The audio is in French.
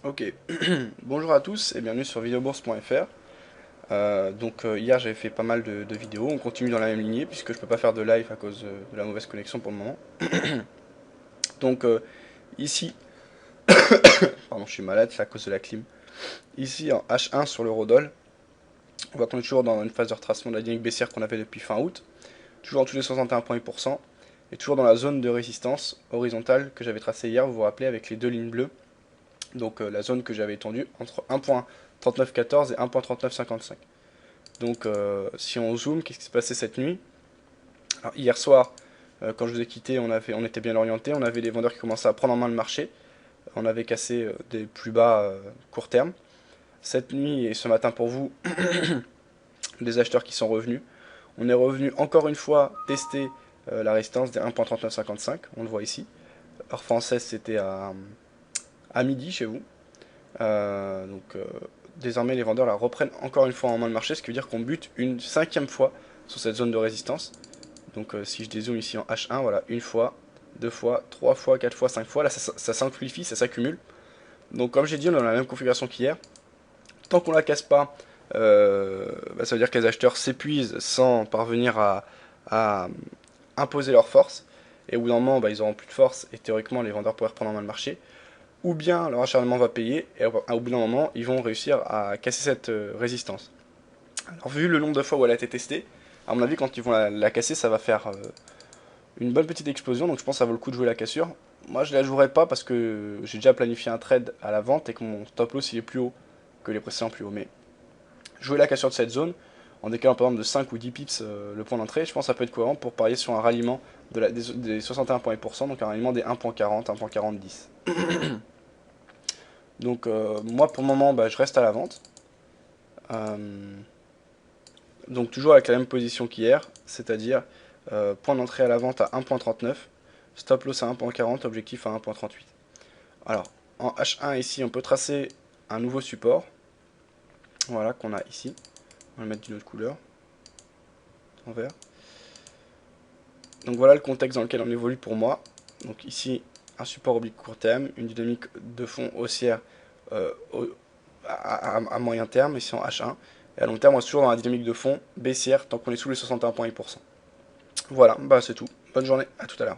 Ok, bonjour à tous et bienvenue sur videobourse.fr. Hier j'avais fait pas mal de vidéos, on continue dans la même lignée puisque je peux pas faire de live à cause de la mauvaise connexion pour le moment. Donc ici, pardon je suis malade, c'est à cause de la clim. Ici en H1 sur l'eurodoll, on voit qu'on est toujours dans une phase de retracement de la dynamique baissière qu'on avait depuis fin août, toujours en dessous des 61,8% et toujours dans la zone de résistance horizontale que j'avais tracée hier, vous vous rappelez, avec les deux lignes bleues. Donc la zone que j'avais étendue entre 1.3914 et 1.3955. Donc si on zoome, qu'est-ce qui s'est passé cette nuit? Alors, hier soir, quand je vous ai quitté, on était bien orienté, on avait des vendeurs qui commençaient à prendre en main le marché, on avait cassé des plus bas court terme. Cette nuit et ce matin pour vous, des acheteurs qui sont revenus. On est revenu encore une fois tester la résistance des 1.3955, on le voit ici. Heure française, c'était à midi chez vous. Désormais, les vendeurs la reprennent encore une fois en main le marché, ce qui veut dire qu'on bute une cinquième fois sur cette zone de résistance. Donc si je dézoome ici en H1, voilà, une fois, deux fois, trois fois, quatre fois, cinq fois, là ça s'amplifie, ça s'accumule. Donc comme j'ai dit, on est dans la même configuration qu'hier. Tant qu'on la casse pas, ça veut dire que les acheteurs s'épuisent sans parvenir à imposer leur force. Et au bout d'un moment, ils auront plus de force et théoriquement les vendeurs pourraient reprendre en main le marché. Ou bien leur acharnement va payer et au bout d'un moment, ils vont réussir à casser cette résistance. Alors vu le nombre de fois où elle a été testée, à mon avis, quand ils vont la casser, ça va faire une bonne petite explosion, donc je pense que ça vaut le coup de jouer la cassure. Moi, je la jouerai pas parce que j'ai déjà planifié un trade à la vente et que mon stop loss il est plus haut que les précédents plus hauts. Mais jouer la cassure de cette zone, en décalant par exemple de 5 ou 10 pips le point d'entrée, je pense que ça peut être cohérent pour parier sur un ralliement des 61%, donc un ralliement des 1.40, 1.4010. Donc moi pour le moment je reste à la vente. Euh, donc toujours avec la même position qu'hier, c'est-à-dire point d'entrée à la vente à 1.39, stop loss à 1.40, objectif à 1.38. Alors en H1 ici on peut tracer un nouveau support, voilà qu'on a ici. On va le mettre d'une autre couleur, en vert. Donc voilà le contexte dans lequel on évolue pour moi. Donc ici un support oblique court terme, une dynamique de fond haussière euh, à moyen terme, ici en H1. Et à long terme, on est toujours dans la dynamique de fond baissière tant qu'on est sous les 61,8%. Voilà, c'est tout. Bonne journée, à tout à l'heure.